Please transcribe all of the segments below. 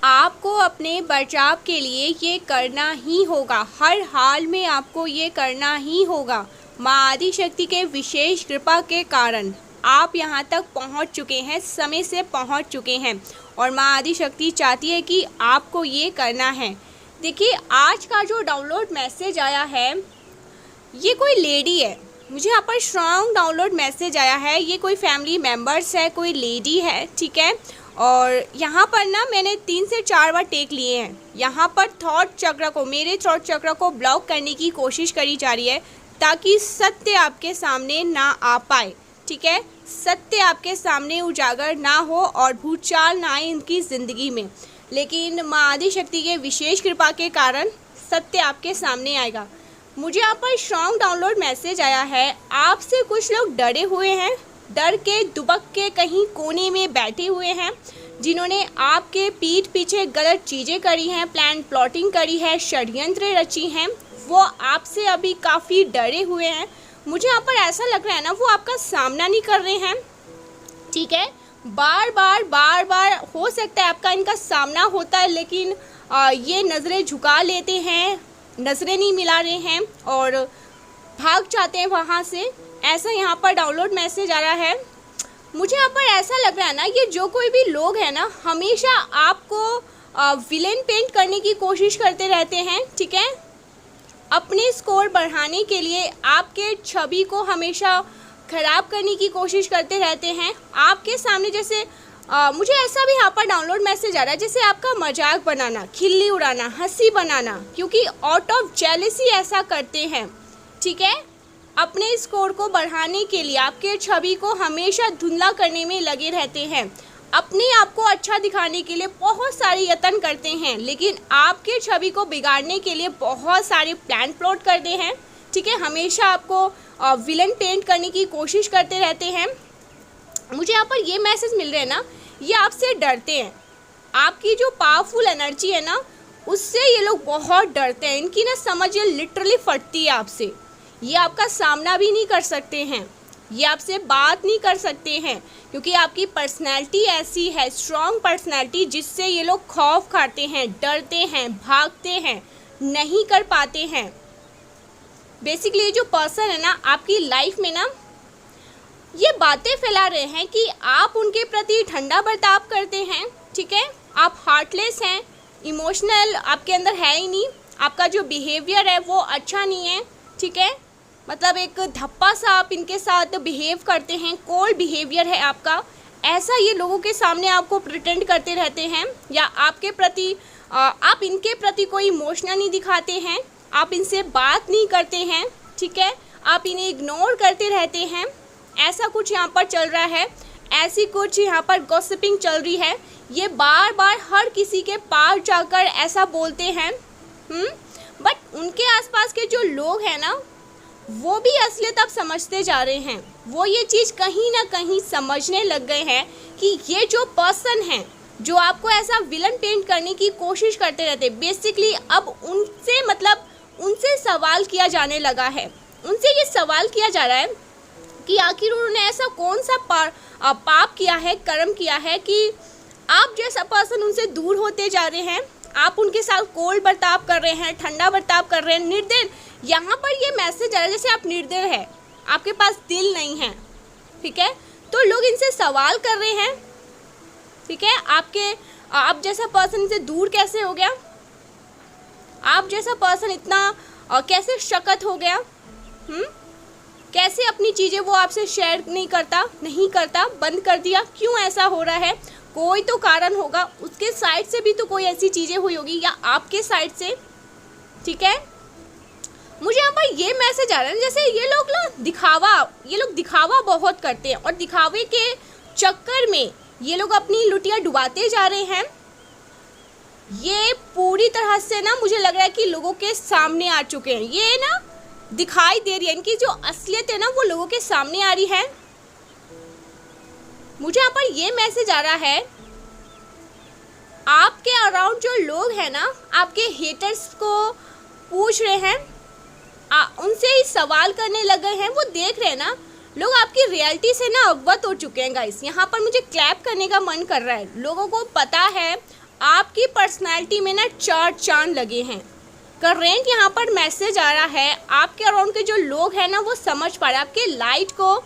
आपको अपने बचाव के लिए ये करना ही होगा, हर हाल में आपको ये करना ही होगा। माँ आदिशक्ति के विशेष कृपा के कारण आप यहाँ तक पहुँच चुके हैं, समय से पहुँच चुके हैं और माँ आदिशक्ति चाहती है कि आपको ये करना है। देखिए, आज का जो डाउनलोड मैसेज आया है, ये कोई लेडी है। मुझे यहाँ पर स्ट्रॉन्ग डाउनलोड मैसेज आया है, ये कोई फैमिली मेम्बर्स है, कोई लेडी है, ठीक है। और यहाँ पर ना मैंने 3 से 4 बार टेक लिए हैं। यहाँ पर थॉट चक्र को, मेरे थॉट चक्र को ब्लॉक करने की कोशिश करी जा रही है ताकि सत्य आपके सामने ना आ पाए, ठीक है। सत्य आपके सामने उजागर ना हो और भूचाल ना आए इनकी ज़िंदगी में। लेकिन माँ आदिशक्ति के विशेष कृपा के कारण सत्य आपके सामने आएगा। मुझे यहाँ पर स्ट्रॉन्ग डाउनलोड मैसेज आया है, आपसे कुछ लोग डरे हुए हैं, डर के दुबक के कहीं कोने में बैठे हुए हैं, जिन्होंने आपके पीठ पीछे गलत चीज़ें करी हैं, प्लान प्लॉटिंग करी है, षड्यंत्र रची हैं, वो आपसे अभी काफ़ी डरे हुए हैं। मुझे यहाँ पर ऐसा लग रहा है ना, वो आपका सामना नहीं कर रहे हैं, ठीक है। बार बार हो सकता है आपका इनका सामना होता है, लेकिन ये नज़रें झुका लेते हैं, नज़रें नहीं मिला रहे हैं और भाग जाते हैं वहाँ से। ऐसा यहाँ पर डाउनलोड मैसेज आ रहा है। मुझे यहाँ पर ऐसा लग रहा है ना, ये जो कोई भी लोग हैं ना, हमेशा आपको विलेन पेंट करने की कोशिश करते रहते हैं, ठीक है। अपने स्कोर बढ़ाने के लिए आपके छवि को हमेशा ख़राब करने की कोशिश करते रहते हैं आपके सामने। जैसे मुझे ऐसा भी यहाँ पर डाउनलोड मैसेज आ रहा है, जैसे आपका मजाक बनाना, खिल्ली उड़ाना, हंसी बनाना, क्योंकि आउट ऑफ जेलसी ऐसा करते हैं, ठीक है। अपने स्कोर को बढ़ाने के लिए आपके छवि को हमेशा धुंधला करने में लगे रहते हैं, अपने आप को अच्छा दिखाने के लिए बहुत सारे यत्न करते हैं, लेकिन आपके छवि को बिगाड़ने के लिए बहुत सारे प्लान प्लॉट करते हैं, ठीक है। हमेशा आपको विलन पेंट करने की कोशिश करते रहते हैं। मुझे यहाँ पर ये मैसेज मिल रहे हैं ना, ये आपसे डरते हैं। आपकी जो पावरफुल एनर्जी है ना, उससे ये लोग बहुत डरते हैं। इनकी ना समझ ये लिटरली फटती है आपसे। ये आपका सामना भी नहीं कर सकते हैं, ये आपसे बात नहीं कर सकते हैं, क्योंकि आपकी पर्सनैलिटी ऐसी है, स्ट्रॉन्ग पर्सनैलिटी, जिससे ये लोग खौफ खाते हैं, डरते हैं, भागते हैं, नहीं कर पाते हैं। बेसिकली ये जो पर्सन है ना आपकी लाइफ में ना, ये बातें फैला रहे हैं कि आप उनके प्रति ठंडा बर्ताव करते हैं, ठीक है। आप हार्टलेस हैं, इमोशनल आपके अंदर है ही नहीं, आपका जो बिहेवियर है वो अच्छा नहीं है, ठीक है। मतलब एक धप्पा सा आप इनके साथ बिहेव करते हैं, कोल्ड बिहेवियर है आपका। ऐसा ये लोगों के सामने आपको प्रिटेंड करते रहते हैं, या आपके प्रति आप इनके प्रति कोई इमोशनल नहीं दिखाते हैं, आप इनसे बात नहीं करते हैं, ठीक है। आप इन्हें इग्नोर करते रहते हैं। ऐसा कुछ यहाँ पर चल रहा है, ऐसी कुछ यहाँ पर गॉसिपिंग चल रही है। ये बार बार हर किसी के पास जाकर ऐसा बोलते हैं, बट उनके आसपास के जो लोग हैं ना, वो भी असलियत अब समझते जा रहे हैं। वो ये चीज़ कहीं ना कहीं समझने लग गए हैं कि ये जो पर्सन है, जो आपको ऐसा विलन पेंट करने की कोशिश करते रहते, बेसिकली अब उनसे मतलब उनसे सवाल किया जाने लगा है। उनसे ये सवाल किया जा रहा है कि आखिर उन्होंने ऐसा कौन सा पाप किया है, कर्म किया है कि आप जैसा पर्सन उनसे दूर होते जा रहे हैं। आप उनके साथ कोल्ड बर्ताव कर रहे हैं, ठंडा बर्ताव कर रहे हैं, निर्दय। यहाँ पर ये मैसेज आ रहा है जैसे आप निर्दय है, आपके पास दिल नहीं है, ठीक है। तो लोग इनसे सवाल कर रहे हैं, ठीक है। आप जैसा पर्सन इनसे दूर कैसे हो गया, आप जैसा पर्सन इतना कैसे शक्त हो गया, कैसे अपनी चीज़ें वो आपसे शेयर नहीं करता, बंद कर दिया, क्यों ऐसा हो रहा है। कोई तो कारण होगा, उसके साइड से भी तो कोई ऐसी चीज़ें हुई होगी, या आपके साइड से, ठीक है। मुझे यहाँ पर ये मैसेज आ रहा है जैसे ये लोग दिखावा बहुत करते हैं, और दिखावे के चक्कर में ये लोग अपनी लुटियाँ डुबाते जा रहे हैं। ये पूरी तरह से ना मुझे लग रहा है कि लोगों के सामने आ चुके हैं। ये ना दिखाई दे रही है, इनकी जो असलियत है ना वो लोगों के सामने आ रही है। मुझे यहाँ पर ये मैसेज आ रहा है, आपके अराउंड जो लोग हैं ना, आपके हेटर्स को पूछ रहे हैं, उनसे ही सवाल करने लगे हैं। वो देख रहे हैं ना, लोग आपकी रियलिटी से ना अवगत हो चुके हैं गाइस। यहाँ पर मुझे क्लैप करने का मन कर रहा है। लोगों को पता है आपकी पर्सनैलिटी में ना 4 चांद लगे हैं। करेंट यहाँ पर मैसेज आ रहा है, आपके अराउंड के जो लोग हैं ना वो समझ पा रहे हैं आपके लाइट को,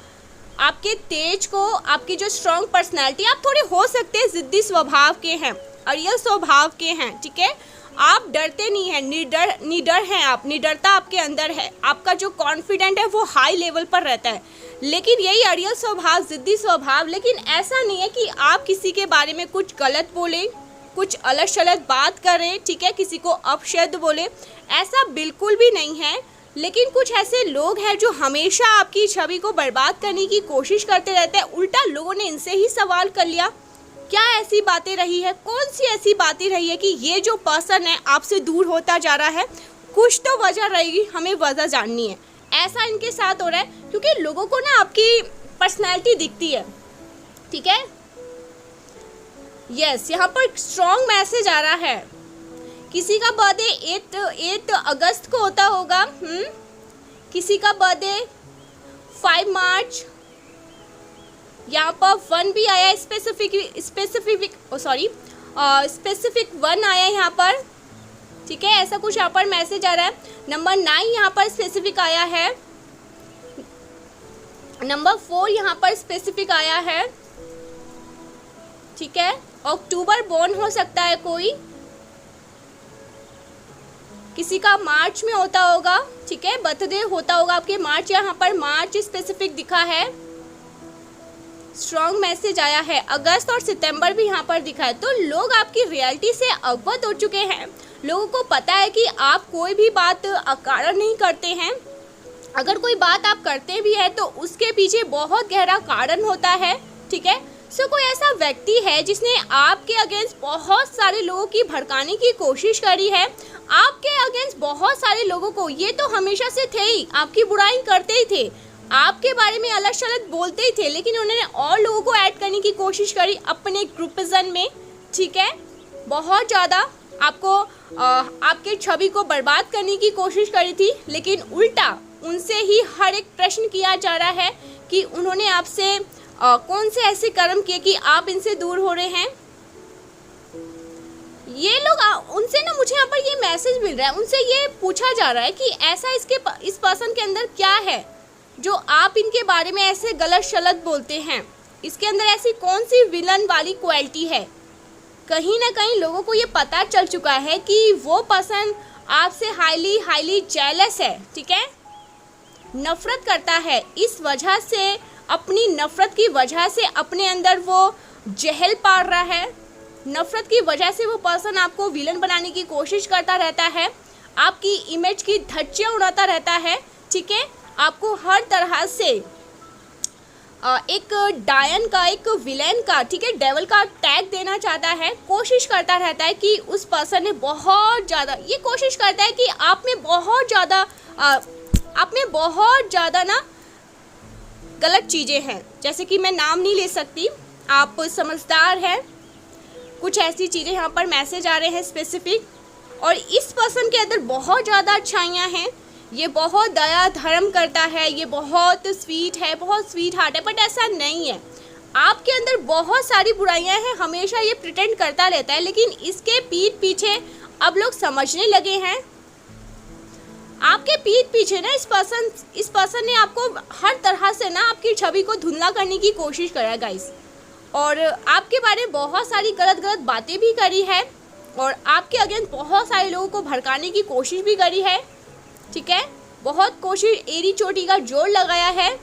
आपके तेज को, आपकी जो स्ट्रॉन्ग पर्सनैलिटी। आप थोड़े हो सकते हैं ज़िद्दी स्वभाव के हैं, अड़ियल स्वभाव के हैं, ठीक है। आप डरते नहीं हैं, निडर हैं आप, निडरता आपके अंदर है, आपका जो कॉन्फिडेंट है वो हाई लेवल पर रहता है। लेकिन यही अड़ियल स्वभाव, ज़िद्दी स्वभाव, लेकिन ऐसा नहीं है कि आप किसी के बारे में कुछ गलत बोलें, कुछ अलग शलत बात करें, ठीक है, किसी को अपशब्द बोले, ऐसा बिल्कुल भी नहीं है। लेकिन कुछ ऐसे लोग हैं जो हमेशा आपकी छवि को बर्बाद करने की कोशिश करते रहते हैं। उल्टा लोगों ने इनसे ही सवाल कर लिया, क्या ऐसी बातें रही है, कौन सी ऐसी बातें रही है कि ये जो पर्सन है आपसे दूर होता जा रहा है। कुछ तो वजह रहेगी, हमें वजह जाननी है। ऐसा इनके साथ हो रहा है क्योंकि लोगों को ना आपकी पर्सनैलिटी दिखती है, ठीक है। यस, यहाँ पर स्ट्रॉन्ग मैसेज आ रहा है। किसी का बर्थडे 8 अगस्त को होता होगा, किसी का बर्थडे 5 मार्च, यहाँ पर 1 भी आया, स्पेसिफिक 1 आया यहाँ पर, ठीक है। ऐसा कुछ यहाँ पर मैसेज आ रहा है। नंबर 9 यहाँ पर स्पेसिफिक आया है, नंबर 4 यहाँ पर स्पेसिफिक आया है, ठीक है। अक्टूबर बोर्न हो सकता है कोई, किसी का मार्च में होता होगा, ठीक है, बर्थडे होता होगा आपके मार्च, यहाँ पर मार्च स्पेसिफिक दिखा है। स्ट्रॉन्ग मैसेज आया है। अगस्त और सितंबर भी यहाँ पर दिखा है। तो लोग आपकी रियलिटी से अवगत हो चुके हैं। लोगों को पता है कि आप कोई भी बात अकारण नहीं करते हैं। अगर कोई बात आप करते भी है तो उसके पीछे बहुत गहरा कारण होता है, ठीक है। सो कोई ऐसा व्यक्ति है जिसने आपके अगेंस्ट बहुत सारे लोगों की भड़काने की कोशिश करी है। आपके अगेंस्ट बहुत सारे लोगों को, ये तो हमेशा से थे ही, आपकी बुराई करते ही थे, आपके बारे में अलग शलत बोलते ही थे, लेकिन उन्होंने और लोगों को ऐड करने की कोशिश करी अपने ग्रुपिज्म में, ठीक है। बहुत ज़्यादा आपको आपके छवि को बर्बाद करने की कोशिश करी थी, लेकिन उल्टा उनसे ही हर एक प्रश्न किया जा रहा है कि उन्होंने आपसे कौन से ऐसे कर्म किए कि आप इनसे दूर हो रहे हैं। ये लोग उनसे ना, मुझे यहाँ पर ये मैसेज मिल रहा है, उनसे ये पूछा जा रहा है कि ऐसा इस पर्सन के अंदर क्या है जो आप इनके बारे में ऐसे गलत शलत बोलते हैं। इसके अंदर ऐसी कौन सी विलन वाली क्वालिटी है। कहीं ना कहीं लोगों को ये पता चल चुका है कि वो पर्सन आपसे हाईली जेलस है, ठीक है, नफरत करता है। इस वजह से, अपनी नफरत की वजह से अपने अंदर वो जहल पाल रहा है। नफरत की वजह से वो पर्सन आपको विलन बनाने की कोशिश करता रहता है, आपकी इमेज की धज्जियां उड़ाता रहता है, ठीक है। आपको हर तरह से एक डायन का, एक विलेन का, ठीक है, डेविल का टैग देना चाहता है। कोशिश करता रहता है कि उस पर्सन ने बहुत ज़्यादा, ये कोशिश करता है कि आप में बहुत ज़्यादा ना गलत चीज़ें हैं, जैसे कि मैं नाम नहीं ले सकती, आप समझदार हैं। कुछ ऐसी चीज़ें यहाँ पर मैसेज आ रहे हैं स्पेसिफिक। और इस पर्सन के अंदर बहुत ज़्यादा अच्छाइयाँ हैं। ये बहुत दया धर्म करता है, ये बहुत स्वीट है, बहुत स्वीट हार्ट है, बट ऐसा नहीं है। आपके अंदर बहुत सारी बुराइयां हैं, हमेशा ये प्रिटेंड करता रहता है, लेकिन इसके पीठ पीछे अब लोग समझने लगे हैं। आपके पीठ पीछे ना इस पर्सन ने आपको हर तरह से ना आपकी छवि को धुंधला करने की कोशिश करा है गाइस, और आपके बारे में बहुत सारी गलत बातें भी करी है, और आपके अगेंस्ट बहुत सारे लोगों को भड़काने की कोशिश भी करी है, ठीक है। बहुत कोशिश, एड़ी चोटी का जोर लगाया है।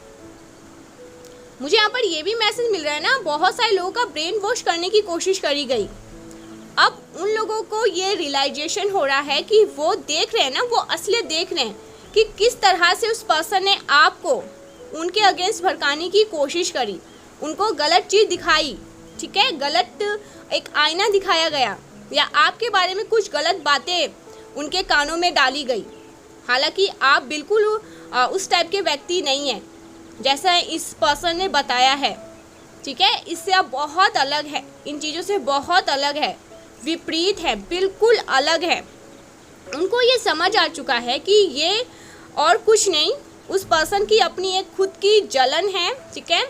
मुझे यहाँ पर ये भी मैसेज मिल रहा है ना, बहुत सारे लोगों का ब्रेन वॉश करने की कोशिश करी गई। अब उन लोगों को ये रियलाइजेशन हो रहा है कि वो देख रहे हैं ना, वो असलियत देख रहे हैं कि किस तरह से उस पर्सन ने आपको उनके अगेंस्ट भड़काने की कोशिश करी, उनको गलत चीज़ दिखाई, ठीक है, गलत एक आईना दिखाया गया, या आपके बारे में कुछ गलत बातें उनके कानों में डाली गई। हालांकि आप बिल्कुल उस टाइप के व्यक्ति नहीं हैं जैसा इस पर्सन ने बताया है, ठीक है। इससे आप बहुत अलग है, इन चीज़ों से बहुत अलग है, विपरीत है, बिल्कुल अलग है। उनको ये समझ आ चुका है कि ये और कुछ नहीं, उस पर्सन की अपनी एक खुद की जलन है, ठीक है,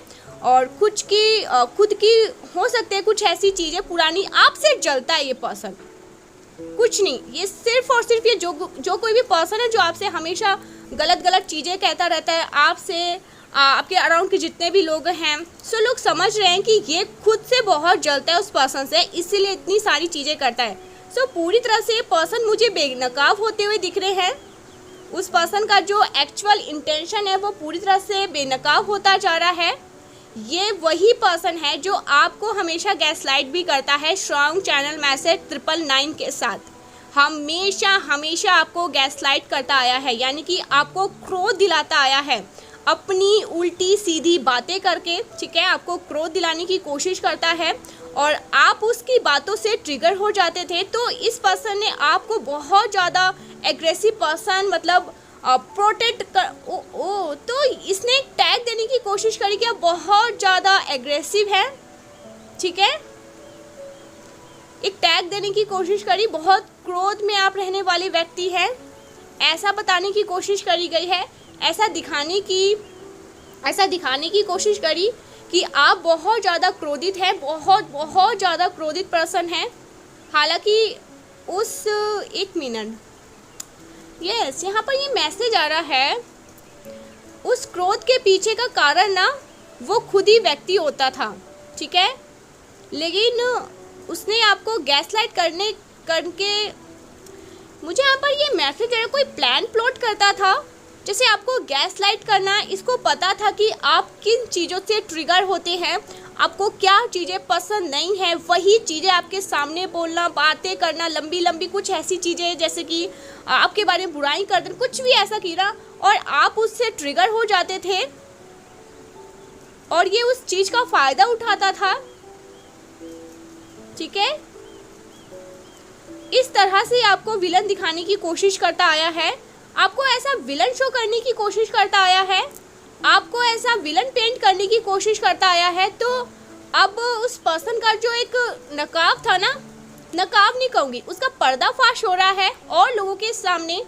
और खुद की हो सकते हैं कुछ ऐसी चीज़ें पुरानी, आपसे जलता है ये पर्सन, कुछ नहीं, ये सिर्फ और सिर्फ ये जो कोई भी पर्सन है जो आपसे हमेशा गलत चीज़ें कहता रहता है, आपसे आपके अराउंड के जितने भी लोग हैं, सो लोग समझ रहे हैं कि ये खुद से बहुत जलता है उस पर्सन से, इसीलिए इतनी सारी चीज़ें करता है। सो पूरी तरह से ये पर्सन मुझे बेनकाब होते हुए दिख रहे हैं। उस पर्सन का जो एक्चुअल इंटेंशन है वो पूरी तरह से बेनकाब होता जा रहा है। ये वही पर्सन है जो आपको हमेशा गैसलाइट भी करता है स्ट्रॉन्ग चैनल मैसेज 999 के साथ, हमेशा आपको गैसलाइट करता आया है, यानी कि आपको क्रोध दिलाता आया है अपनी उल्टी सीधी बातें करके, ठीक है, आपको क्रोध दिलाने की कोशिश करता है और आप उसकी बातों से ट्रिगर हो जाते थे। तो इस पर्सन ने आपको बहुत ज़्यादा एग्रेसिव पर्सन मतलब प्रोटेक्ट कर तो इसने एक टैग देने की कोशिश करी कि आप बहुत ज़्यादा एग्रेसिव है, ठीक है, एक टैग देने की कोशिश करी, बहुत क्रोध में आप रहने वाले व्यक्ति हैं, ऐसा बताने की कोशिश करी गई है, ऐसा दिखाने की कोशिश करी कि आप बहुत ज़्यादा क्रोधित हैं, बहुत ज़्यादा क्रोधित पर्सन हैं। हालांकि उस एक मिनट यस यहाँ पर ये मैसेज आ रहा है, उस क्रोध के पीछे का कारण ना वो खुद ही व्यक्ति होता था, ठीक है, लेकिन उसने आपको गैसलाइट करके मुझे यहाँ पर ये मैसेज है, कोई प्लान प्लॉट करता था जैसे आपको गैसलाइट करना। इसको पता था कि आप किन चीज़ों से ट्रिगर होते हैं, आपको क्या चीज़ें पसंद नहीं है, वही चीज़ें आपके सामने बोलना, बातें करना, लंबी कुछ ऐसी चीज़ें जैसे कि आपके बारे में बुराई कर देना, कुछ भी ऐसा किया और आप उससे ट्रिगर हो जाते थे और ये उस चीज़ का फ़ायदा उठाता था, ठीक है। इस तरह से आपको विलन दिखाने की कोशिश करता आया है, आपको ऐसा विलन शो करने की कोशिश करता आया है, आपको ऐसा विलन पेंट करने की कोशिश करता आया है। तो अब उस पर्सन का जो एक नकाब था ना, नकाब नहीं कहूँगी, उसका पर्दाफाश हो रहा है और लोगों के सामने,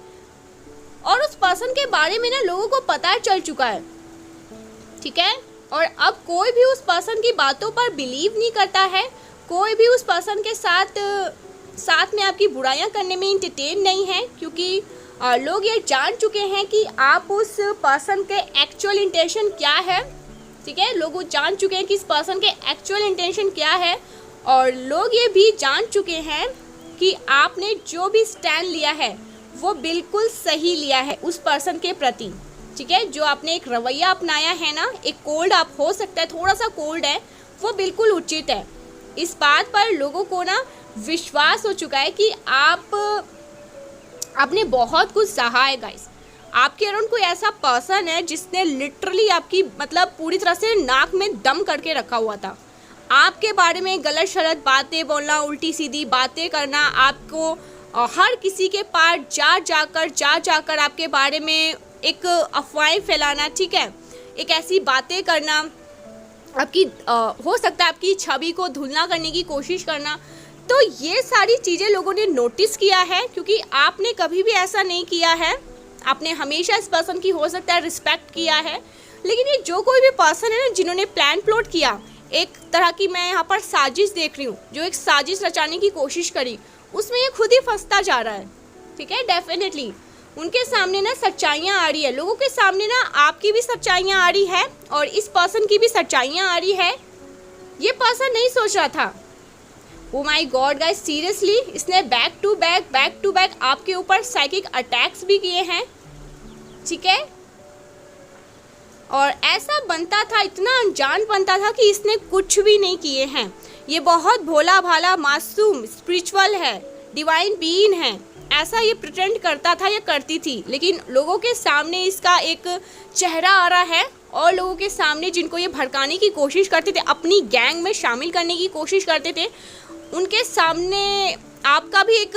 और उस पर्सन के बारे में ना लोगों को पता चल चुका है, ठीक है, और अब कोई भी उस पर्सन की बातों पर बिलीव नहीं करता है, कोई भी उस पर्सन के साथ में आपकी बुराइयां करने में इंटरटेन नहीं है, क्योंकि लोग ये जान चुके हैं कि आप उस पर्सन के एक्चुअल इंटेंशन क्या है, ठीक है, लोग जान चुके हैं कि इस पर्सन के एक्चुअल इंटेंशन क्या है, और लोग ये भी जान चुके हैं कि आपने जो भी स्टैंड लिया है वो बिल्कुल सही लिया है उस पर्सन के प्रति, ठीक है, जो आपने एक रवैया अपनाया है ना, एक कोल्ड आप हो सकता है, थोड़ा सा कोल्ड है, वो बिल्कुल उचित है। इस बात पर लोगों को ना विश्वास हो चुका है कि आपने बहुत कुछ सहा है गाइस। आपके अराउंड कोई ऐसा पर्सन है जिसने लिटरली आपकी मतलब पूरी तरह से नाक में दम करके रखा हुआ था, आपके बारे में गलत शलत बातें बोलना, उल्टी सीधी बातें करना, आपको हर किसी के पास जा जाकर आपके बारे में एक अफवाहें फैलाना, ठीक है, एक ऐसी बातें करना, आपकी हो सकता है आपकी छवि को धुलना करने की कोशिश करना। तो ये सारी चीज़ें लोगों ने नोटिस किया है, क्योंकि आपने कभी भी ऐसा नहीं किया है, आपने हमेशा इस पर्सन की हो सकता है रिस्पेक्ट किया है। लेकिन ये जो कोई भी पर्सन है ना जिन्होंने प्लान प्लॉट किया, एक तरह की मैं यहाँ पर साजिश देख रही हूँ, जो एक साजिश रचाने की कोशिश करी, उसमें ये खुद ही फंसता जा रहा है, ठीक है। डेफिनेटली उनके सामने ना सच्चाइयाँ आ रही है, लोगों के सामने ना आपकी भी सच्चाइयाँ आ रही है और इस पर्सन की भी सच्चाइयाँ आ रही है। ये पर्सन नहीं सोच रहा था। Oh my God guys, seriously इसने बैक टू बैक आपके ऊपर साइकिक अटैक्स भी किए हैं, ठीक है, और ऐसा बनता था, इतना अनजान बनता था कि इसने कुछ भी नहीं किए हैं। ये बहुत भोला भाला मासूम स्पिरिचुअल है, डिवाइन बीइंग है, ऐसा ये प्रिटेंड करता था या करती थी। लेकिन लोगों के सामने इसका एक चेहरा आ रहा है और लोगों के सामने जिनको ये भड़काने की कोशिश करते थे, अपनी गैंग में शामिल करने की कोशिश करते थे, उनके सामने आपका भी एक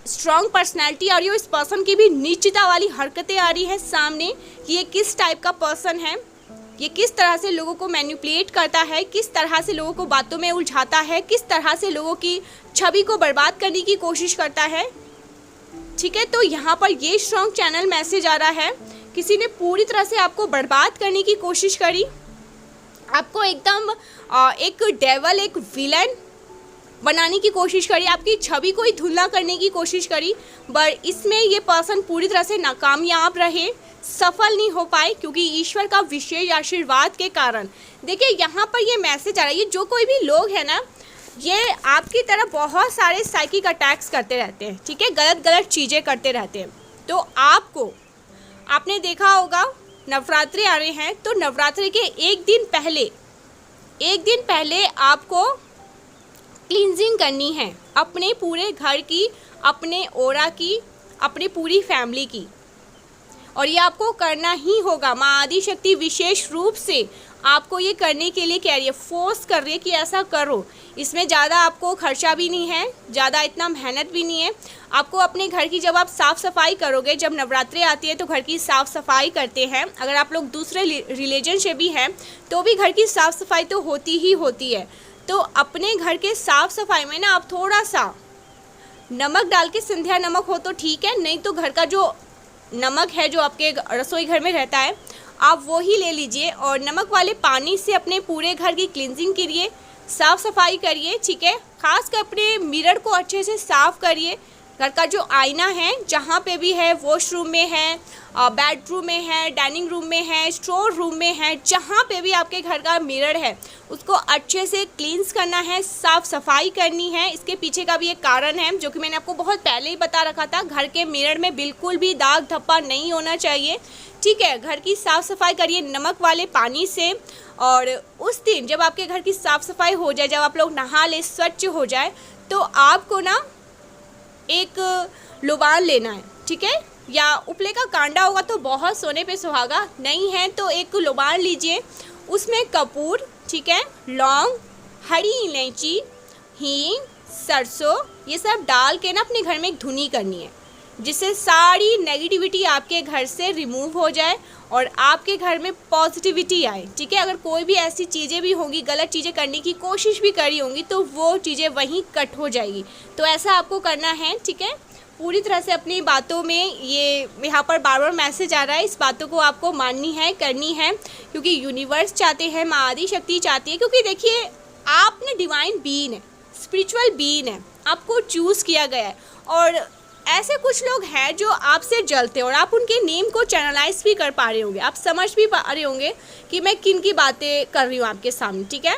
स्ट्रॉन्ग पर्सनैलिटी आ रही है, इस पर्सन की भी नीचता वाली हरकतें आ रही है सामने कि ये किस टाइप का पर्सन है, ये किस तरह से लोगों को मैनिपुलेट करता है, किस तरह से लोगों को बातों में उलझाता है, किस तरह से लोगों की छवि को बर्बाद करने की कोशिश करता है, ठीक है। तो यहाँ पर ये स्ट्रॉन्ग चैनल मैसेज आ रहा है, किसी ने पूरी तरह से आपको बर्बाद करने की कोशिश करी, आपको एकदम एक डेवल, एक विलन बनाने की कोशिश करी, आपकी छवि को ही धुंधला करने की कोशिश करी, बट इसमें ये पर्सन पूरी तरह से नाकामयाब रहे, सफल नहीं हो पाए, क्योंकि ईश्वर का विशेष आशीर्वाद के कारण। देखिए यहाँ पर ये मैसेज आ रहा है, ये जो कोई भी लोग हैं ना, ये आपकी तरह बहुत सारे साइकिक अटैक्स करते रहते हैं, ठीक है, गलत गलत चीज़ें करते रहते हैं। तो आपने देखा होगा नवरात्रि आ रहे हैं, तो नवरात्रि के एक दिन पहले आपको क्लींजिंग करनी है अपने पूरे घर की, अपने ओरा की, अपनी पूरी फैमिली की, और ये आपको करना ही होगा। माँ आदि शक्ति विशेष रूप से आपको ये करने के लिए कह रही है, फोर्स कर रही है कि ऐसा करो। इसमें ज़्यादा आपको खर्चा भी नहीं है, ज़्यादा इतना मेहनत भी नहीं है। आपको अपने घर की जब आप साफ़ सफाई करोगे, जब नवरात्रि आती है तो घर की साफ़ सफाई करते हैं। अगर आप लोग दूसरे रिलीजन से भी हैं तो भी घर की साफ़ सफाई तो होती ही होती है। तो अपने घर के साफ़ सफाई में ना आप थोड़ा सा नमक डाल के, संध्या नमक हो तो ठीक है, नहीं तो घर का जो नमक है जो आपके रसोई घर में रहता है आप वो ही ले लीजिए, और नमक वाले पानी से अपने पूरे घर की क्लींजिंग करिए, साफ़ सफाई करिए, ठीक है। खासकर अपने मिरर को अच्छे से साफ़ करिए। घर का जो आईना है जहाँ पे भी है, वॉशरूम में है, बेडरूम में है, डाइनिंग रूम में है, स्टोर रूम में है, जहाँ पे भी आपके घर का मिरर है उसको अच्छे से क्लींस करना है, साफ़ सफाई करनी है। इसके पीछे का भी एक कारण है जो कि मैंने आपको बहुत पहले ही बता रखा था। घर के मिरर में बिल्कुल भी दाग धब्बा नहीं होना चाहिए, ठीक है। घर की साफ़ सफाई करिए नमक वाले पानी से, और उस दिन जब आपके घर की साफ़ सफाई हो जाए, जब आप लोग नहा ले, स्वच्छ हो जाए, तो आपको ना एक लोबान लेना है, ठीक है, या उपले का कांडा होगा तो बहुत, सोने पे सुहागा, नहीं है तो एक लोबान लीजिए, उसमें कपूर, ठीक है, लौंग, हरी इलायची, हींग, सरसों, ये सब डाल के ना अपने घर में एक धुनी करनी है, जिससे सारी नेगेटिविटी आपके घर से रिमूव हो जाए और आपके घर में पॉजिटिविटी आए, ठीक है। अगर कोई भी ऐसी चीज़ें भी होंगी, गलत चीज़ें करने की कोशिश भी करी होंगी, तो वो चीज़ें वहीं कट हो जाएगी। तो ऐसा आपको करना है, ठीक है। पूरी तरह से अपनी बातों में, ये यहाँ पर बार बार मैसेज आ रहा है, इस बातों को आपको माननी है, करनी है, क्योंकि यूनिवर्स चाहते हैं, माँ आदि शक्ति चाहती है, क्योंकि देखिए आप ना डिवाइन बीइंग है, स्पिरिचुअल बीइंग है, आपको चूज़ किया गया है, और ऐसे कुछ लोग हैं जो आपसे जलते हैं और आप उनके नेम को चैनलाइज भी कर पा रहे होंगे, आप समझ भी पा रहे होंगे कि मैं किन की बातें कर रही हूँ आपके सामने, ठीक है।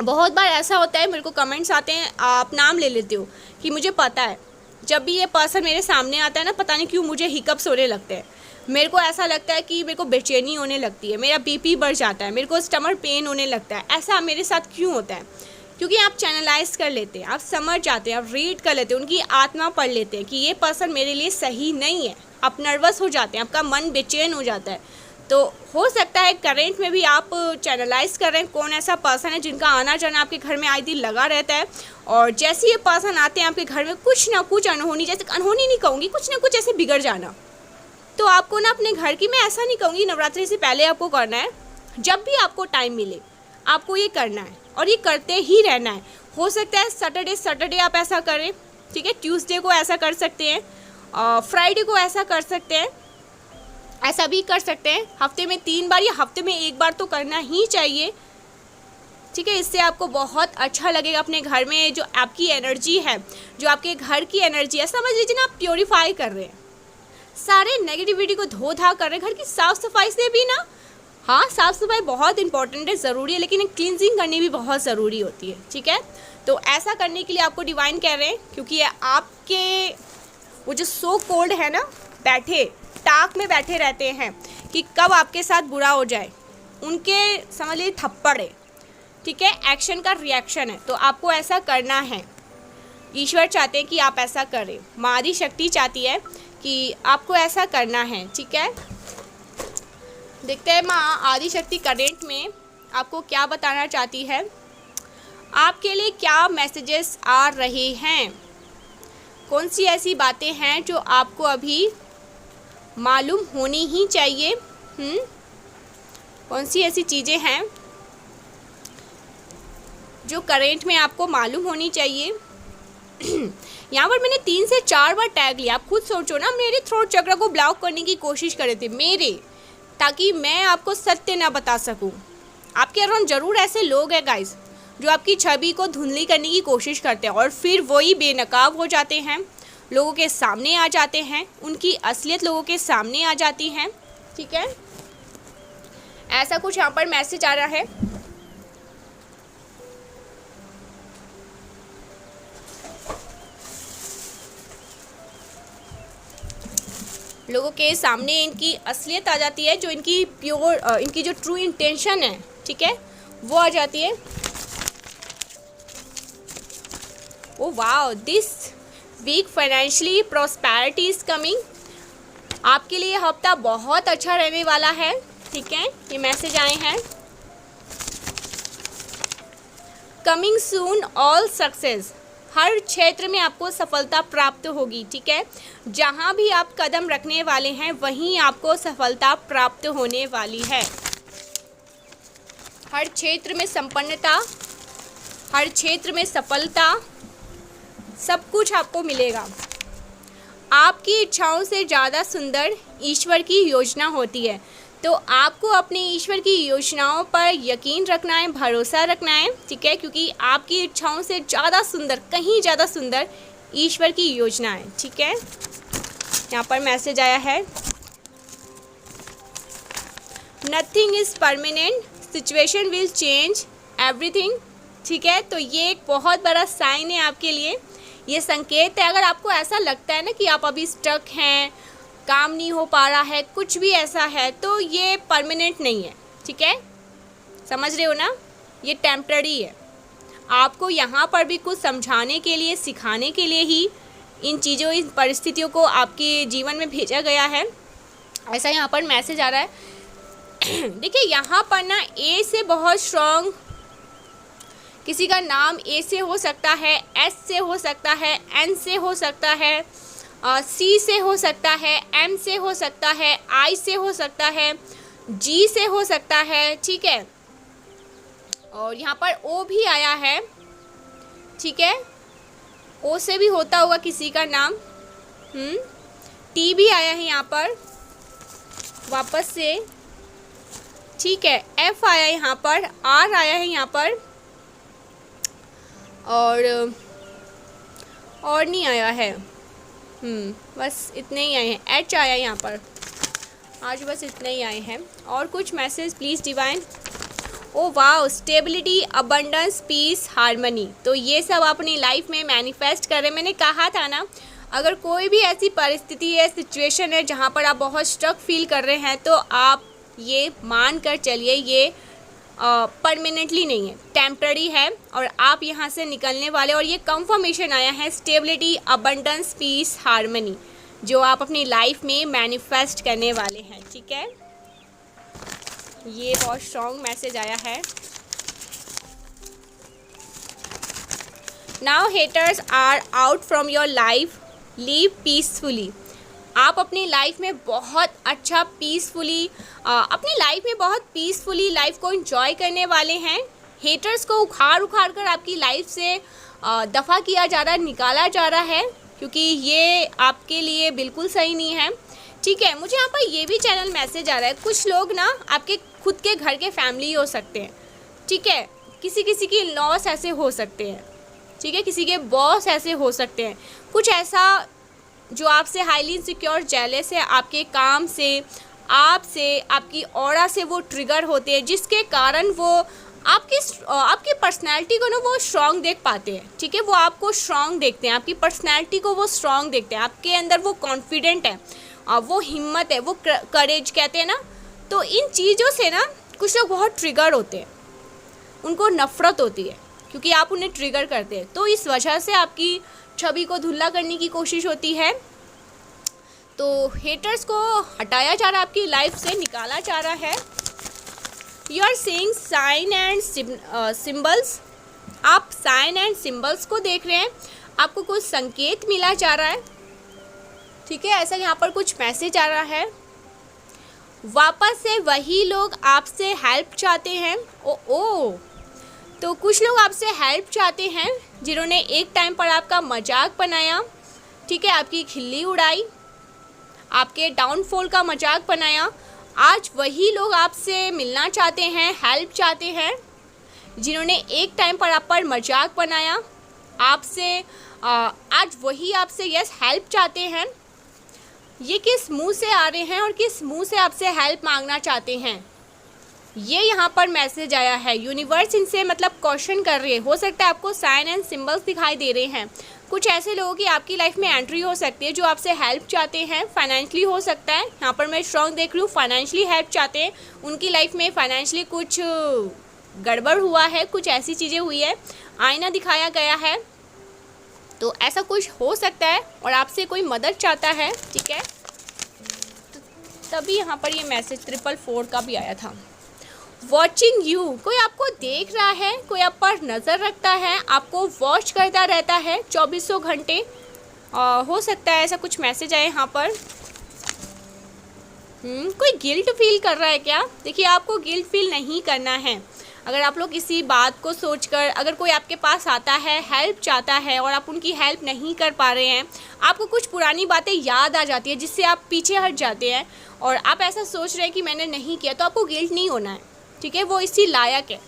बहुत बार ऐसा होता है, मेरे को कमेंट्स आते हैं, आप नाम ले लेते हो कि मुझे पता है, जब भी ये पर्सन मेरे सामने आता है ना, पता नहीं क्यों मुझे हिकअप्स होने लगते हैं, मेरे को ऐसा लगता है कि मेरे को बेचैनी होने लगती है, मेरा बीपी बढ़ जाता है, मेरे को स्टमक पेन होने लगता है। ऐसा मेरे साथ क्यों होता है? क्योंकि आप चैनलाइज कर लेते हैं, आप समझ जाते हैं, आप रीड कर लेते हैं, उनकी आत्मा पढ़ लेते हैं कि ये पर्सन मेरे लिए सही नहीं है। आप नर्वस हो जाते हैं, आपका मन बेचैन हो जाता है। तो हो सकता है करेंट में भी आप चैनलाइज कर रहे हैं कौन ऐसा पर्सन है जिनका आना जाना आपके घर में आए दिन लगा रहता है, और जैसे ये पर्सन आते हैं आपके घर में कुछ ना कुछ अनहोनी, जैसे अनहोनी नहीं कहूँगी, कुछ ना कुछ ऐसे बिगड़ जाना। तो आपको ना अपने घर की, मैं ऐसा नहीं कहूँगी नवरात्रि से पहले आपको करना है, जब भी आपको टाइम मिले आपको ये करना है और ये करते ही रहना है। हो सकता है सैटरडे आप ऐसा करें, ठीक है, ट्यूसडे को ऐसा कर सकते हैं, फ्राइडे को ऐसा कर सकते हैं, ऐसा भी कर सकते हैं। हफ्ते में 3 बार या हफ्ते में 1 बार तो करना ही चाहिए, ठीक है। इससे आपको बहुत अच्छा लगेगा। अपने घर में जो आपकी एनर्जी है, जो आपके घर की एनर्जी है, समझ लीजिए ना आप प्योरीफाई कर रहे हैं, सारे नेगेटिविटी को धो धा कर रहे हैं। घर की साफ़ सफाई से भी ना, हाँ साफ़ सफाई बहुत इंपॉर्टेंट है, ज़रूरी है, लेकिन क्लींजिंग करनी भी बहुत ज़रूरी होती है, ठीक है। तो ऐसा करने के लिए आपको डिवाइन कह रहे हैं, क्योंकि ये आपके वो जो सो कोल्ड है ना, बैठे टाक में बैठे रहते हैं कि कब आपके साथ बुरा हो जाए, उनके समझ लीजिए थप्पड़ है, ठीक है, एक्शन का रिएक्शन है। तो आपको ऐसा करना है, ईश्वर चाहते हैं कि आप ऐसा करें, माँ आदि शक्ति चाहती है कि आपको ऐसा करना है, ठीक है। देखते हैं माँ आदि शक्ति करेंट में आपको क्या बताना चाहती है, आपके लिए क्या मैसेजेस आ रहे हैं, कौन सी ऐसी बातें हैं जो आपको अभी मालूम होनी ही चाहिए, कौन सी ऐसी चीज़ें हैं जो करेंट में आपको मालूम होनी चाहिए। यहाँ पर मैंने 3 से 4 बार टैग लिया, आप खुद सोचो ना, मेरे थ्रोट चक्र को ब्लॉक करने की कोशिश कर रहे थे मेरे, ताकि मैं आपको सत्य ना बता सकूं, आपके अराउंड ज़रूर ऐसे लोग हैं गाइस जो आपकी छवि को धुंधली करने की कोशिश करते हैं और फिर वही बेनकाब हो जाते हैं, लोगों के सामने आ जाते हैं, उनकी असलियत लोगों के सामने आ जाती हैं। ठीक है, ऐसा कुछ यहाँ पर मैसेज आ रहा है। लोगों के सामने इनकी असलियत आ जाती है, जो इनकी प्योर इनकी जो ट्रू इंटेंशन है, ठीक है, वो आ जाती है। Oh wow, this week financially prosperity is coming. आपके लिए हफ्ता बहुत अच्छा रहने वाला है। ठीक है, ये मैसेज आए हैं। कमिंग सून ऑल सक्सेस, हर क्षेत्र में आपको सफलता प्राप्त होगी। ठीक है, जहाँ भी आप कदम रखने वाले हैं वहीं आपको सफलता प्राप्त होने वाली है। हर क्षेत्र में संपन्नता, हर क्षेत्र में सफलता, सब कुछ आपको मिलेगा। आपकी इच्छाओं से ज़्यादा सुंदर ईश्वर की योजना होती है, तो आपको अपने ईश्वर की योजनाओं पर यकीन रखना है, भरोसा रखना है। ठीक है, क्योंकि आपकी इच्छाओं से ज़्यादा सुंदर, कहीं ज़्यादा सुंदर ईश्वर की योजना है। ठीक है, यहाँ पर मैसेज आया है, nothing is permanent, situation will change everything. ठीक है, तो ये एक बहुत बड़ा साइन है आपके लिए, ये संकेत है। अगर आपको ऐसा लगता है ना कि आप अभी स्टक हैं, काम नहीं हो पा रहा है, कुछ भी ऐसा है, तो ये परमानेंट नहीं है। ठीक है, समझ रहे हो ना, ये टेम्पररी है। आपको यहाँ पर भी कुछ समझाने के लिए, सिखाने के लिए ही इन चीज़ों, इन परिस्थितियों को आपके जीवन में भेजा गया है, ऐसा यहाँ पर मैसेज आ रहा है। देखिए यहाँ पर ना ए से बहुत स्ट्रॉन्ग, किसी का नाम ए से हो सकता है, एस से हो सकता है, एन से हो सकता है, सी से हो सकता है, एम से हो सकता है, आई से हो सकता है, जी से हो सकता है। ठीक है, और यहाँ पर ओ भी आया है। ठीक है, ओ से भी होता होगा किसी का नाम। टी भी आया है यहाँ पर वापस से। ठीक है, एफ आया है यहाँ पर, आर आया है यहाँ पर, और नहीं आया है। बस इतने ही आए हैं। एच आया यहाँ पर, आज बस इतने ही आए हैं। और कुछ message please divine. Oh wow, stability, abundance, peace, harmony, तो ये सब अपनी लाइफ में मैनिफेस्ट कर रहे हैं। मैंने कहा था ना, अगर कोई भी ऐसी परिस्थिति है, सिचुएशन है जहाँ पर आप बहुत स्ट्रक फील कर रहे हैं, तो आप ये मान कर चलिए, ये परमानेंटली नहीं है, टेम्पररी है, और आप यहाँ से निकलने वाले। और ये कंफर्मेशन आया है, स्टेबिलिटी, अबंडेंस, पीस, हार्मनी, जो आप अपनी लाइफ में मैनिफेस्ट करने वाले हैं। ठीक है, ये बहुत स्ट्रॉन्ग मैसेज आया है। Now haters are out from your life, live peacefully. आप अपनी लाइफ में बहुत अच्छा पीसफुली, अपनी लाइफ में बहुत पीसफुली लाइफ को एंजॉय करने वाले हैं। हेटर्स को उखाड़ कर आपकी लाइफ से दफ़ा किया जा रहा है, निकाला जा रहा है, क्योंकि ये आपके लिए बिल्कुल सही नहीं है। ठीक है, मुझे यहाँ पर ये भी चैनल मैसेज आ रहा है, कुछ लोग ना आपके खुद के घर के फैमिली हो सकते हैं। ठीक है, किसी की लॉस ऐसे हो सकते हैं। ठीक है, किसी के बॉस ऐसे हो सकते हैं, कुछ ऐसा जो आपसे हाईली इनसिक्योर, जेलस है आपके काम से, आपसे, आपकी ऑरा से वो ट्रिगर होते हैं, जिसके कारण वो आपकी पर्सनैलिटी को ना वो स्ट्रॉन्ग देख पाते हैं। ठीक है, वो आपको स्ट्रॉन्ग देखते हैं, आपकी पर्सनैलिटी को वो स्ट्रॉन्ग देखते हैं, आपके अंदर वो कॉन्फिडेंट है, वो हिम्मत है, वो करेज कहते हैं ना। तो इन चीज़ों से ना कुछ लोग बहुत ट्रिगर होते हैं, उनको नफ़रत होती है क्योंकि आप उन्हें ट्रिगर करते हैं, तो इस वजह से आपकी छवि को धुंधला करने की कोशिश होती है। तो हेटर्स को हटाया जा रहा है, आपकी लाइफ से निकाला जा रहा है। You are seeing sign and symbols, आप साइन एंड सिम्बल्स को देख रहे हैं, आपको कुछ संकेत मिला जा रहा है। ठीक है, ऐसा यहाँ पर कुछ मैसेज आ रहा है। वापस से वही लोग आपसे हेल्प चाहते हैं। ओ तो कुछ लोग आपसे हेल्प चाहते हैं जिन्होंने एक टाइम पर आपका मजाक बनाया। ठीक है, आपकी खिल्ली उड़ाई, आपके डाउनफॉल का मजाक बनाया, आज वही लोग आपसे मिलना चाहते हैं, हेल्प चाहते हैं, जिन्होंने एक टाइम पर आप पर मजाक बनाया आपसे, आज वही आपसे यस हेल्प चाहते हैं। ये किस मुंह से आ रहे हैं और किस मुंह से आपसे हेल्प मांगना चाहते हैं, ये यहाँ पर मैसेज आया है। यूनिवर्स इनसे मतलब क्वेश्चन कर रही है। हो सकता है आपको साइन एंड सिंबल्स दिखाई दे रहे हैं। कुछ ऐसे लोगों की आपकी लाइफ में एंट्री हो सकती है जो आपसे हेल्प चाहते हैं। फाइनेंशियली हो सकता है, यहाँ पर मैं स्ट्रॉन्ग देख रही हूँ, फाइनेंशियली हेल्प चाहते हैं। उनकी लाइफ में फाइनेंशियली कुछ गड़बड़ हुआ है, कुछ ऐसी चीज़ें हुई है, आईना दिखाया गया है, तो ऐसा कुछ हो सकता है और आपसे कोई मदद चाहता है। ठीक है, तभी यहाँ पर ये मैसेज 444 का भी आया था। वॉचिंग यू, कोई आपको देख रहा है, कोई आप पर नज़र रखता है, आपको वॉच करता रहता है 2400 घंटे। हो सकता है ऐसा कुछ मैसेज आए यहाँ पर। कोई गिल्ट फील कर रहा है क्या? देखिए, आपको गिल्ट फील नहीं करना है। अगर आप लोग किसी बात को सोचकर, अगर कोई आपके पास आता है, हेल्प चाहता है और आप उनकी हेल्प नहीं कर पा रहे हैं, आपको कुछ पुरानी बातें याद आ जाती है जिससे आप पीछे हट जाते हैं और आप ऐसा सोच रहे हैं कि मैंने नहीं किया, तो आपको गिल्ट नहीं होना है। ठीक है, वो इसी लायक है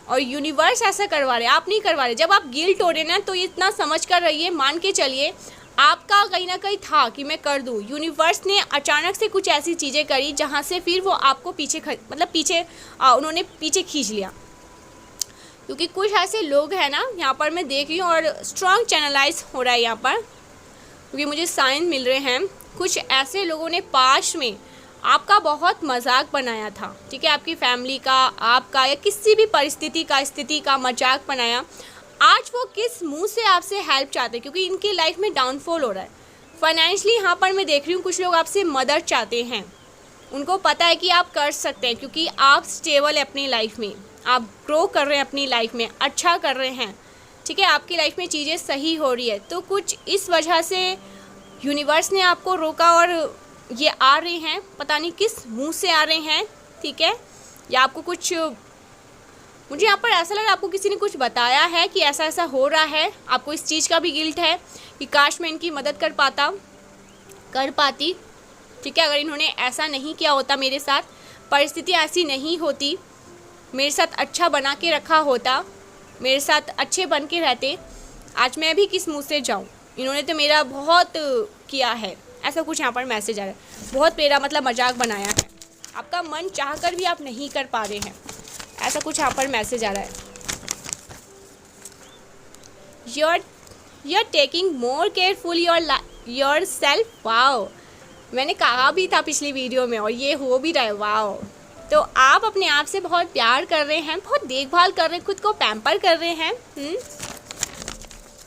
और यूनिवर्स ऐसा करवा रहे, आप नहीं करवा रहे। जब आप गिल्ट हो रहे ना, तो ये इतना समझ कर रहिए, मान के चलिए आपका कहीं ना कहीं था कि मैं कर दूँ। यूनिवर्स ने अचानक से कुछ ऐसी चीज़ें करी जहाँ से फिर वो आपको उन्होंने पीछे खींच लिया। क्योंकि कुछ ऐसे लोग हैं ना, यहाँ पर मैं देख रही हूँ और स्ट्रॉन्ग चैनलाइज हो रहा है यहाँ पर, क्योंकि मुझे साइन मिल रहे हैं। कुछ ऐसे लोगों ने पास्ट में आपका बहुत मजाक बनाया था। ठीक है, आपकी फैमिली का, आपका या किसी भी स्थिति का मजाक बनाया। आज वो किस मुंह से आपसे हेल्प चाहते हैं, क्योंकि इनकी लाइफ में डाउनफॉल हो रहा है। फाइनेंशियली यहाँ पर मैं देख रही हूँ कुछ लोग आपसे मदद चाहते हैं। उनको पता है कि आप कर सकते हैं, क्योंकि आप स्टेबल है अपनी लाइफ में, आप ग्रो कर रहे हैं अपनी लाइफ में, अच्छा कर रहे हैं। ठीक है, आपकी लाइफ में चीज़ें सही हो रही है, तो कुछ इस वजह से यूनिवर्स ने आपको रोका और ये आ रहे हैं, पता नहीं किस मुंह से आ रहे हैं। ठीक है, या आपको कुछ, मुझे यहाँ पर ऐसा लग रहा है आपको किसी ने कुछ बताया है कि ऐसा ऐसा हो रहा है। आपको इस चीज़ का भी गिल्ट है कि काश मैं इनकी मदद कर पाती। ठीक है, अगर इन्होंने ऐसा नहीं किया होता मेरे साथ, परिस्थिति ऐसी नहीं होती, मेरे साथ अच्छा बना के रखा होता, मेरे साथ अच्छे बन के रहते, आज मैं भी किस मुँह से जाऊँ। इन्होंने तो मेरा बहुत किया है, ऐसा कुछ यहाँ पर मैसेज आ रहा है। बहुत मेरा मतलब मजाक बनाया है, आपका मन चाह कर भी आप नहीं कर पा रहे हैं, ऐसा कुछ यहाँ पर मैसेज आ रहा है। you're taking more careful yourself। Wow, मैंने कहा भी था पिछली वीडियो में और ये हो भी रहा है। वाओ, तो आप अपने आप से बहुत प्यार कर रहे हैं, बहुत देखभाल कर रहे हैं, खुद को पैम्पर कर रहे हैं।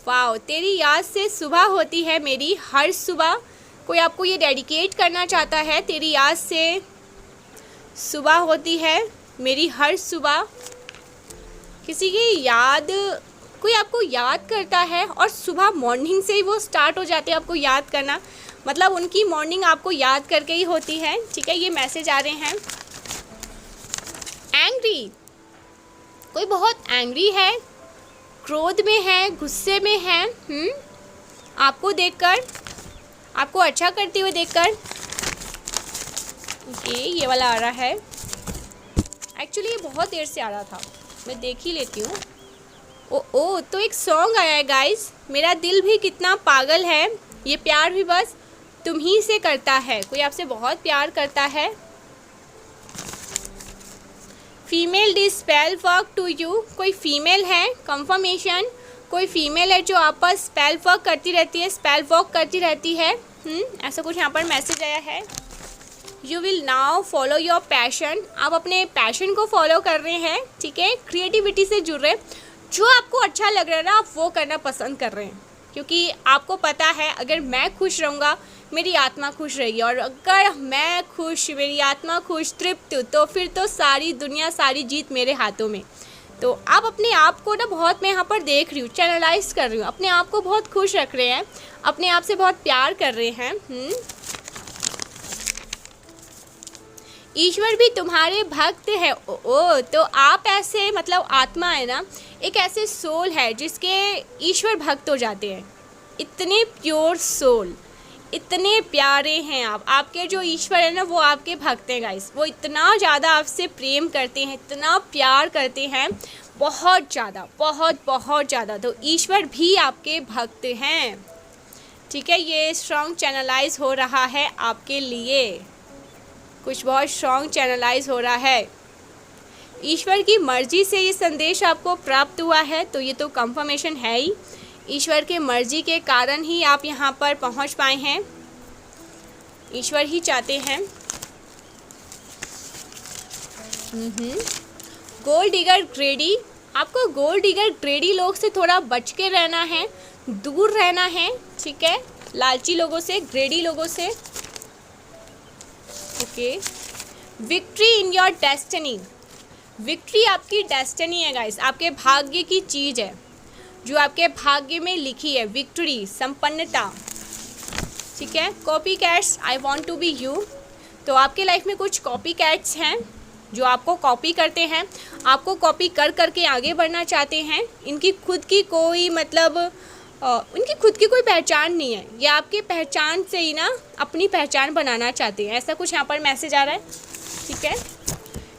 वाओ, तेरी याद से सुबह होती है मेरी हर सुबह। कोई आपको ये डेडिकेट करना चाहता है, तेरी याद से सुबह होती है मेरी हर सुबह। किसी की याद, कोई आपको याद करता है और सुबह मॉर्निंग से ही वो स्टार्ट हो जाते हैं आपको याद करना, मतलब उनकी मॉर्निंग आपको याद करके ही होती है। ठीक है, ये मैसेज आ रहे हैं। एंग्री, कोई बहुत एंग्री है, क्रोध में है, गुस्से में है, आपको देखकर, आपको अच्छा करते हुए देखकर। ओके, ये वाला आ रहा है। एक्चुअली ये बहुत देर से आ रहा था, मैं देख ही लेती हूँ। ओ, तो एक सॉन्ग आया है गाइस, मेरा दिल भी कितना पागल है, ये प्यार भी बस तुम ही से करता है। कोई आपसे बहुत प्यार करता है। Female did spell work to you, कोई फीमेल है, कंफर्मेशन, कोई फीमेल है जो आप पर स्पेल वर्क करती रहती है, स्पेल वर्क करती रहती है। ऐसा कुछ यहाँ पर मैसेज आया है। You will now follow your passion, आप अपने पैशन को फॉलो कर रहे हैं। ठीक है, क्रिएटिविटी से जुड़ रहे हैं, जो आपको अच्छा लग रहा है ना, आप वो करना पसंद कर रहे हैं, क्योंकि आपको पता है अगर मैं खुश रहूँगा मेरी आत्मा खुश रहेगी, और अगर मैं खुश, मेरी आत्मा खुश, तृप्त, तो फिर तो सारी दुनिया, सारी जीत मेरे हाथों में। तो आप अपने आप को ना, बहुत मैं यहाँ पर देख रही हूँ, चैनलाइज कर रही हूँ, अपने आप को बहुत खुश रख रहे हैं, अपने आप से बहुत प्यार कर रहे हैं। ईश्वर भी तुम्हारे भक्त है। ओ, तो आप ऐसे, मतलब आत्मा है ना, एक ऐसे सोल है जिसके ईश्वर भक्त हो जाते हैं। इतने प्योर सोल, इतने प्यारे हैं आप, आपके जो ईश्वर है ना वो आपके भक्त हैं गाइस। वो इतना ज़्यादा आपसे प्रेम करते हैं, इतना प्यार करते हैं, बहुत ज़्यादा, बहुत बहुत ज़्यादा। तो ईश्वर भी आपके भक्त हैं, ठीक है। ये स्ट्रॉन्ग चैनलाइज हो रहा है आपके लिए, कुछ बहुत स्ट्रॉन्ग चैनलाइज हो रहा है। ईश्वर की मर्जी से ये संदेश आपको प्राप्त हुआ है, तो ये तो कंफर्मेशन है ही। ईश्वर के मर्जी के कारण ही आप यहाँ पर पहुँच पाए हैं, ईश्वर ही चाहते हैं। गोल्ड डिगर ग्रेडी, आपको गोल्ड डिगर ग्रेडी लोग से थोड़ा बच के रहना है, दूर रहना है, ठीक है, लालची लोगों से, ग्रेडी लोगों से। Okay, victory in your destiny, victory आपकी डेस्टिनी है गाइस, आपके भाग्य की चीज़ है जो आपके भाग्य में लिखी है, विक्ट्री, संपन्नता, ठीक है। Copy cats, I want to be you, तो आपके लाइफ में कुछ कॉपी कैट्स हैं जो आपको कॉपी करते हैं, आपको कॉपी कर करके आगे बढ़ना चाहते हैं। इनकी खुद की कोई मतलब उनकी खुद की कोई पहचान नहीं है, ये आपकी पहचान से ही ना अपनी पहचान बनाना चाहते हैं, ऐसा कुछ यहाँ पर मैसेज आ रहा है, ठीक है।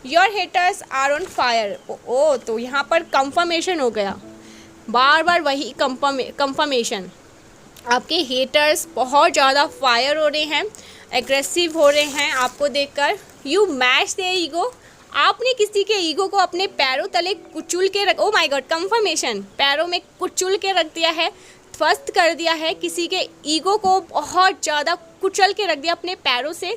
Your haters are on fire, oh तो यहाँ पर कंफर्मेशन हो गया, बार बार वही कंफर्मेशन। आपके हेटर्स बहुत ज़्यादा फायर हो रहे हैं, एग्रेसिव हो रहे हैं आपको देखकर। यू मैच देयर ईगो, आपने किसी के ईगो को अपने पैरों तले कुचल के रख, ओ माय गॉड, कंफर्मेशन, पैरों में कुचल के रख दिया है, ध्वस्त कर दिया है, किसी के ईगो को बहुत ज़्यादा कुचल के रख दिया अपने पैरों से।